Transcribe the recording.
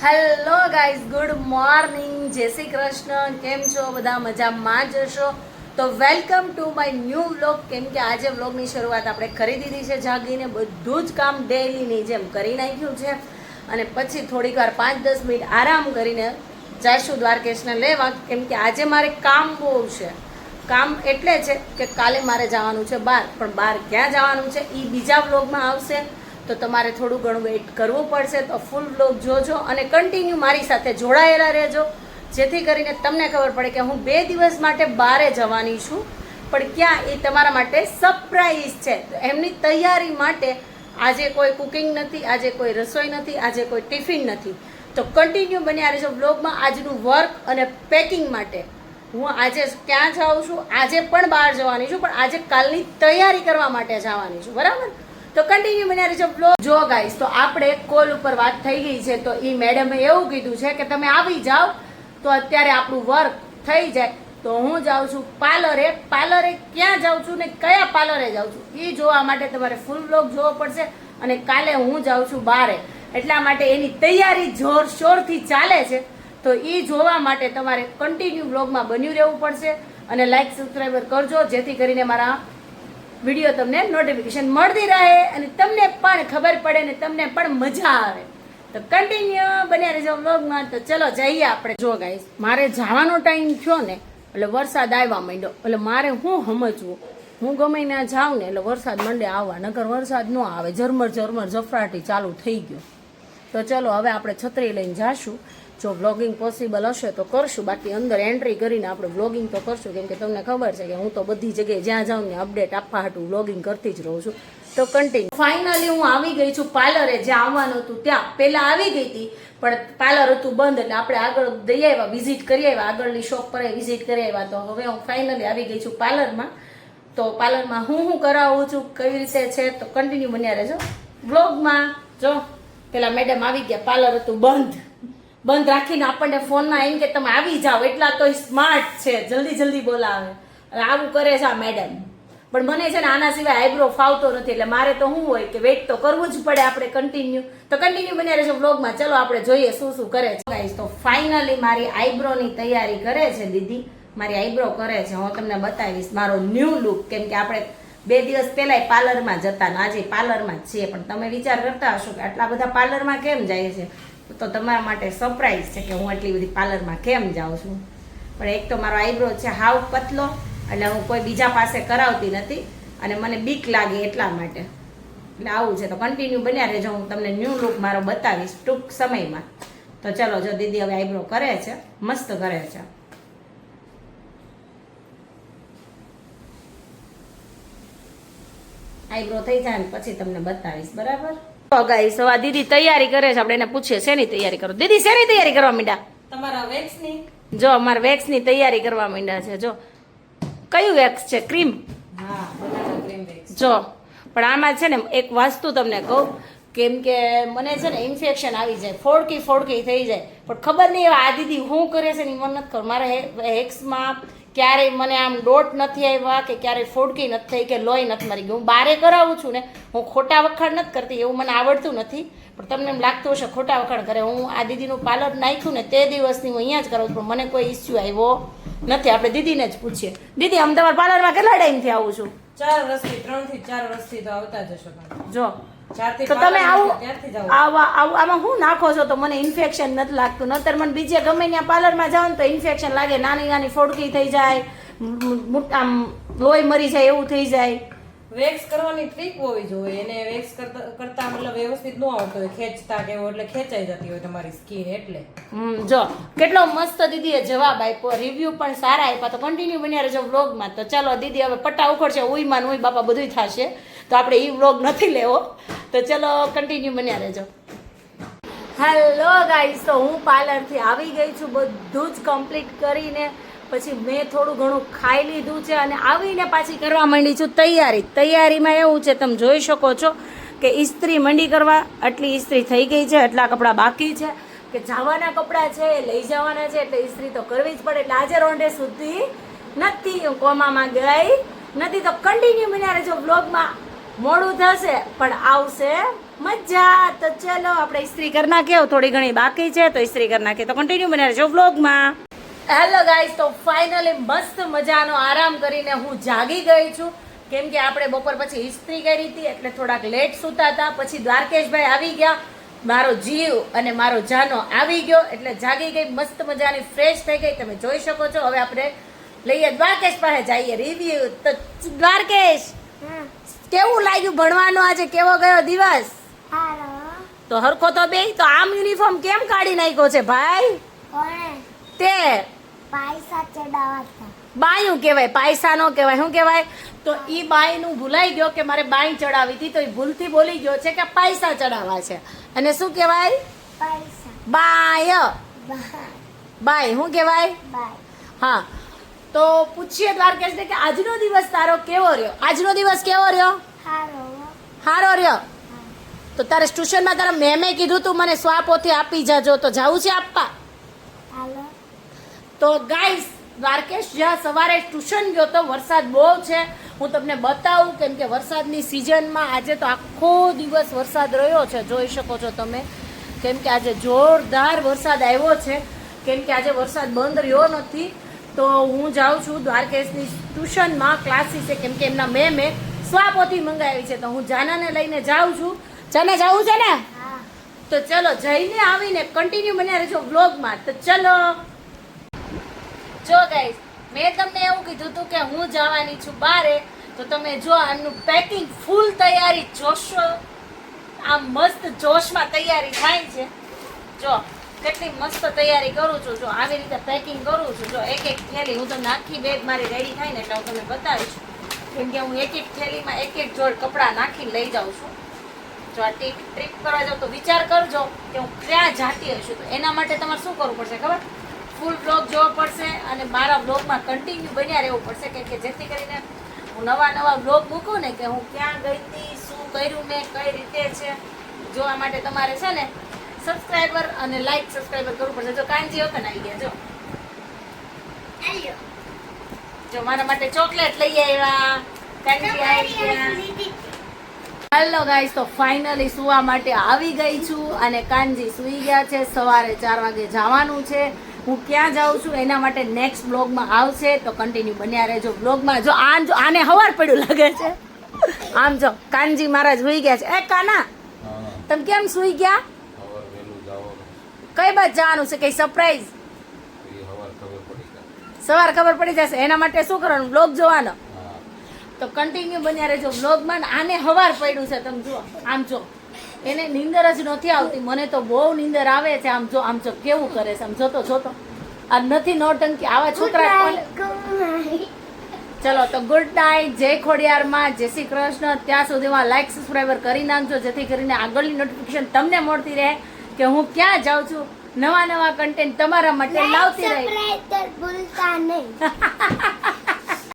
Hello guys, good morning, જય શ્રી કૃષ્ણ. કેમ છો બધા? મજામાં જ હશો. તો welcome to my new vlog. કેમ કે આજે વ્લોગની શરૂઆત આપણે કરી દીધી છે. જાગીને બધું જ કામ ડેઈલીની જેમ કરી નાખ્યું છે અને પછી થોડીક વાર 5-10 મિનિટ આરામ કરીને જઈશું દ્વારકેશને લેવા. કેમ કે આજે મારે કામ બહુ છે. કામ એટલે છે કે કાલે મારે જવાનું છે બહાર, પણ બહાર ક્યાં જવાનું છે એ બીજા વ્લોગમાં આવશે. તો તમારે થોડું ઘણું વેઇટ કરવું પડશે. તો ફૂલ વ્લોગ જોજો અને કન્ટિન્યુ મારી સાથે જોડાયેલા રહેજો, જેથી કરીને તમને ખબર પડે કે હું 2 દિવસ માટે બહારે જવાની છું, પણ ક્યાં એ તમારા માટે સરપ્રાઈઝ છે. એમની તૈયારી માટે આજે કોઈ કુકિંગ નથી, આજે કોઈ રસોઈ નથી, આજે કોઈ ટિફિન નથી. તો કન્ટિન્યુ બન્યા રહેજો વ્લોગમાં. આજનું વર્ક અને પેકિંગ માટે હું આજે ક્યાં જાઉં છું, આજે પણ બહાર જવાની છું, પણ આજે કાલની તૈયારી કરવા માટે જવાની છું. બરાબર? તો કન્ટિન્યુ બન્યા રહેજો વ્લોગ. જો ગાઈસ, તો આપણે કોલ ઉપર વાત થઈ ગઈ છે. તો એ મેડમે એવું કીધું છે કે તમે આવી જાઓ તો અત્યારે આપણું વર્ક થઈ જાય. તો હું જાઉં છું પાર્લરે. પાર્લરે ક્યાં જાઉં છું ને કયા પાર્લરે જાઉં છું એ જોવા માટે તમારે ફૂલ વ્લોગ જોવો પડશે. અને કાલે હું જાઉં છું બહારે, એટલા માટે એની તૈયારી જોરશોરથી ચાલે છે. તો એ જોવા માટે તમારે કન્ટિન્યુ વ્લોગમાં બન્યું રહેવું પડશે અને લાઈક સબસ્ક્રાઈબર કરજો, જેથી કરીને મારા વિડીયો તમને નોટિફિકેશન મળતી રહે અને તમને પણ ખબર પડે ને તમને પણ મજા આવે. તો કન્ટિન્યુ બન્યા રહેજો વ્લોગમાં. તો ચલો જઈએ આપણે. જો ગાઈસ, મારે જવાનો ટાઈમ થયો ને એટલે વરસાદ આવવા માંડ્યો. એટલે મારે શું સમજવું, હું ગમે ત્યાં જાઉં ને એટલે વરસાદ મંડે આવવા, નકર વરસાદ ન આવે. ઝરમર ઝરમર ઝફરાટી ચાલુ થઈ ગયો. તો ચલો હવે આપણે છત્રી લઈને જાશું. જો વ્લોગિંગ પોસિબલ હશે તો કરશું, બાકી અંદર એન્ટ્રી કરીને આપણે વ્લોગિંગ તો કરશું. કેમ કે તમને ખબર છે કે હું તો બધી જગ્યાએ જ્યાં જાઉં ને અપડેટ આપવા હાટું વ્લોગિંગ કરતી જ રહું છું. તો કન્ટિન્યુ. ફાઇનલી હું આવી ગઈ છું પાર્લરે. જ્યાં આવવાનું હતું ત્યાં પહેલાં આવી ગઈ હતી, પણ પાર્લર હતું બંધ, એટલે આપણે આગળ દઈ આવ્યા, વિઝિટ કરી આવ્યા, આગળની શોપ પર વિઝિટ કરી આવ્યા. તો હવે હું ફાઇનલી આવી ગઈ છું પાર્લરમાં. તો પાર્લરમાં હું કરાવું છું, કઈ રીતે છે, તો કન્ટિન્યુ બન્યા રહેજો વ્લોગમાં. જો પેલા મેડમ આવી ગયા, પાર્લર હતું બંધ રાખીને આપણને ફોનમાં એમ કે તમે આવી જાઓ. એટલા તો સ્માર્ટ છે, જલ્દી જલ્દી બોલાવે. આવું કરે છે આ મેડમ. પણ મને છે ને આના સિવાય આઈબ્રો ફાવતો નથી, એટલે મારે તો શું હોય કે વેઇટ તો કરવું જ પડે આપણે કન્ટિન્યુ. તો કન્ટિન્યુ બન્યા રહેજો વ્લોગમાં. ચલો આપણે જોઈએ શું શું કરે છે ગાઈસ. તો ફાઇનલી મારી આઈબ્રોની તૈયારી કરે છે દીદી. મારી આઈબ્રો કરે છે, હું તમને બતાવીશ મારો ન્યૂ લુક. કેમ કે આપણે 2 દિવસ પહેલાં પાર્લરમાં જતા ને આજે પાર્લરમાં જ છીએ. પણ તમે વિચાર કરતા હશો કે આટલા બધા પાર્લરમાં કેમ જાય છે, તો તમારા માટે સરપ્રાઈઝ છે કે હું એટલી બધી પાર્લરમાં કેમ જાઉં છું. પણ એક તો મારો આઈબ્રો છે હાવ પતલો, એટલે હું કોઈ બીજા પાસે કરાવતી નથી અને મને બીક લાગે એટલા માટે. એટલે આવું છે. તો કન્ટિન્યુ બન્યા રહેજો, હું તમને ન્યૂ લુક મારો બતાવીશ ટૂંક સમયમાં. તો ચલો, જો દીદી હવે આઈબ્રો કરે છે, મસ્ત કરે છે. આઈબ્રો થઈ જાય ને પછી તમને બતાવીશ. બરાબર? ગાઈસ, હવે દીદી તૈયારી કરે છે. આપણે એને પૂછીએ શેની તૈયારી કરો દીદી? શેની તૈયારી કરવા માંડ્યા? તમારા વેક્સની. જો અમારે વેક્સની તૈયારી કરવા માંડ્યા છે. જો કયું વેક્સ છે? ક્રીમ. હા, બનાના ક્રીમ વેક્સ. જો પણ આમાં છે ને એક વસ્તુ તમને કહું, કેમ કે મને છે ને ઇન્ફેક્શન આવી જાય, ફોડકી થઈ જાય. પણ ખબર નહીં આ દીદી શું કરે છે ને મને નથી ખબર. મારે વેક્સમાં ક્યારેય મને આમ ડોટ નથી આવ્યા કે ક્યારેય ફોડકી નથી થઈ કે લોહી નથી મરી ગયું. હું બારે કરાવું છું ને, હું ખોટા વખાણ નથી કરતી, એવું મને આવડતું નથી. પણ તમને એમ લાગતું હશે ખોટા વખાણ કરે. હું આ દીદીનું પાર્લર નાખ્યું ને તે દિવસની હું અહીંયા જ કરાવું છું, પણ મને કોઈ ઇસ્યુ આવ્યો નથી. આપણે દીદીને જ પૂછીએ. દીદી, આમ તમારા પાર્લરમાં કેટલા ટાઈમથી આવું છું? 4 વર્ષથી, 3 થી 4 વર્ષથી તો આવતા જ હશો તમે. જો તો તમે આમાં શું નાખો છો તો મને ઇન્ફેક્શન નથી લાગતું. નતર મને બીજે ગમે ત્યાં પાર્લરમાં જાઓ ને તો ઇન્ફેક્શન લાગે, નાની નાની ફોડકી થઈ જાય, આમ લોહી મરી જાય એવું થઈ જાય. વેક્સ કરવાની ટ્રીક હોવી જોઈએ. એને વેક્સ કરતા મતલબ વ્યવસ્થિત ન આવડતો હોય, ખેંચતા કે એવું, એટલે ખેંચાઈ જતી હોય તમારી સ્કિન. એટલે જો કેટલો મસ્ત દીદીએ જવાબ આપ્યો, રિવ્યુ પણ સારા આપ્યા. તો કન્ટિન્યુ બન્યા રહેજો વ્લોગમાં. તો ચાલો દીદી હવે પટ્ટા ઉખડશે, ઉઈમાં ઉઈ બાપા બધું થશે, તો આપણે એ વ્લોગ નથી લેવો. તો ચલો કન્ટિન્યુ બન્યા રહેજો. હેલો ગાઈસ, તો હું પાર્લરથી આવી ગઈ છું, બધું જ કમ્પ્લીટ કરીને. પછી મેં થોડું ઘણું ખાઈ લીધું છે અને આવીને પાછી કરવા માંડી છું તૈયારીમાં એવું છે, તમે જોઈ શકો છો કે ઇસ્ત્રી મંડી કરવા. આટલી ઇસ્ત્રી થઈ ગઈ છે, એટલા કપડાં બાકી છે કે જવાના કપડાં છે, લઈ જવાના છે, એટલે ઇસ્ત્રી તો કરવી જ પડે. એટલે આજે રોંઢે સુધી નથી, હું કોમામાં ગઈ નથી. તો કન્ટિન્યુ બન્યા રહેજો વ્લોગમાં. મોડું થશે પણ આવશે મજા. તો ચલો આપણે ઇસ્ત્રી કરી નાખીએ. થોડી ઘણી બાકી છે તો ઇસ્ત્રી કરી નાખીએ. તો કન્ટિન્યુ બને રહેજો વ્લોગમાં. હેલો ગાઈસ, તો ફાઇનલી મસ્ત મજાનો આરામ કરીને હું જાગી ગઈ છું. કેમ કે આપણે બપોર પછી ઇસ્ત્રી કરી હતી એટલે થોડાક લેટ સૂતા હતા. પછી દ્વારકેશભાઈ આવી ગયા, મારો જીવ અને મારો જાનો આવી ગયો એટલે જાગી ગઈ, મસ્ત મજાની ફ્રેશ થઈ ગઈ. તમે જોઈ શકો છો. હવે આપણે લઈએ દ્વારકેશ પાસે જઈએ રિવ્યુ. તો દ્વારકેશ, કેવું લાગ્યું ભણવાનું આજે? કેવો ગયો દિવસ? તો હરખો તો બે. તો આમ યુનિફોર્મ કેમ કાઢી નાખ્યો છે ભાઈ? તે પૈસા ચડાવતા બાયું કહેવાય, પૈસા નો કહેવાય. શું કહેવાય? તો ઈ બાયનું ભૂલાઈ ગયો કે મારે બાઈ ચડાવી હતી, તો એ ભૂલથી બોલી ગયો છે કે પૈસા ચડાવવા છે. અને શું કહેવાય? પૈસા બાય. બાય શું કહેવાય? બાય હા. તો પૂછીએ દ્વારકેશને કે આજનો દિવસ તારો કેવો રહ્યો? આજનો દિવસ કેવો રહ્યો? હારો સારો રહ્યો. તો તારે ટ્યુશનમાં તારા મેમે કીધું તું મને સ્વાપોથી આપી જાજો, તો જાવું છે આપવા? હાલો તો ગાઈસ, દ્વારકેશ જ્યાં સવારે ટ્યુશન ગયો તો વરસાદ બહુ છે. હું તમને બતાવું કેમ કે વરસાદની સિઝનમાં આજે તો આખો દિવસ વરસાદ રહ્યો છે, જોઈ શકો છો તમે. કેમ કે આજે જોરદાર વરસાદ આવ્યો છે. કેમ કે આજે વરસાદ બંધ રહ્યો નથી. તો હું જાઉં છું દ્વારકેશની ટ્યુશનમાં, ક્લાસીસે. કેમ કે એમના મેમે સ્વાપોથી મંગાવી છે, તો હું જાનાને લઈને જાઉં છું. જાને જવું છે ને? હા તો ચલો જઈને આવીને કન્ટિન્યુ બન્યા રહેજો વ્લોગમાં. તો ચલો. જો ગાઈસ, મેં તમને એવું કીધું હતું કે હું જવાની છું બારે, તો તમે જો આનું પેકિંગ ફૂલ તૈયારી જોશો. આ મસ્ત જોશમાં તૈયારી થાય છે. જો કેટલી મસ્ત તૈયારી કરું છું. જો આવી રીતે પેકિંગ કરું છું. જો એક એક થેલી હું તમને આખી બેગ મારી રેડી થાય ને એટલે હું તમને બતાવીશ. કેમ કે હું એક એક થેલીમાં એક એક જોડ કપડાં નાખીને લઈ જાઉં છું. જો આ ટ્રીપ કરવા જાઉં તો વિચાર કરજો કે હું ક્યાં જાતી હશું. તો એના માટે તમારે શું કરવું પડશે ખબર? ફૂલ બ્લોગ જોવો પડશે અને મારા બ્લોગમાં કન્ટિન્યુ બન્યા રહેવું પડશે. કેમ કે જેથી કરીને હું નવા બ્લોગ મૂકું ને કે હું ક્યાં ગઈ હતી, શું કર્યું મેં, કઈ રીતે છે. જોવા માટે તમારે છે ને સબસ્ક્રાઈબર અને લાઈક સબસ્ક્રાઈબર કરવું પડશે. જો કાંજી હોતા ને આવી ગયા. જો આલ્યો જો મારા માટે ચોકલેટ લઈ આવ્યા. કાંજી આવી ગયા. હેલો ગાઈસ, તો ફાઇનલી સુવા માટે આવી ગઈ છું અને કાનજી સુઈ ગયા છે. સવારે 4 વાગે જવાનું છે. હું ક્યાં જાઉં છું એના માટે નેક્સ્ટ બ્લોગમાં આવશે, તો કન્ટિન્યુ બન્યા રહેજો બ્લોગમાં. જો આને હવાર પડ્યું લાગે છે. આમ જો કાનજી મારા સુઈ ગયા છે. એ કાના, તમે કેમ સુઈ ગયા? કઈ બાજુ જવાનું છે? કઈ સરપ્રાઈઝ? સવાર ખબર પડી જશે. એના માટે શું કરવાનું? બ્લોગ જોવાનો. તો કન્ટિન્યુ બન્યા રહેજો વ્લોગમાં. આને હવાર પડ્યું છે. તમે જુઓ, આમ જો, એને નીંદર જ નથી આવતી. મને તો બહુ નીંદર આવે છે. આમ જો કેવું કરે છે. આમ જોતો આ નથી નોટંકી. આવા છોકરા કોને? ચલો તો ગુડ નાઇટ. જય ખોડિયારમાં, જય શ્રી કૃષ્ણ. ત્યાં સુધીમાં લાઈક સબસ્ક્રાઈબર કરી નાખજો જેથી કરીને આગળની નોટિફિકેશન તમને મળતી રહે કે હું ક્યાં જાઉં છું. નવા કન્ટેન્ટ તમારા માટે લાવતી રહી. ભૂલતા નહીં.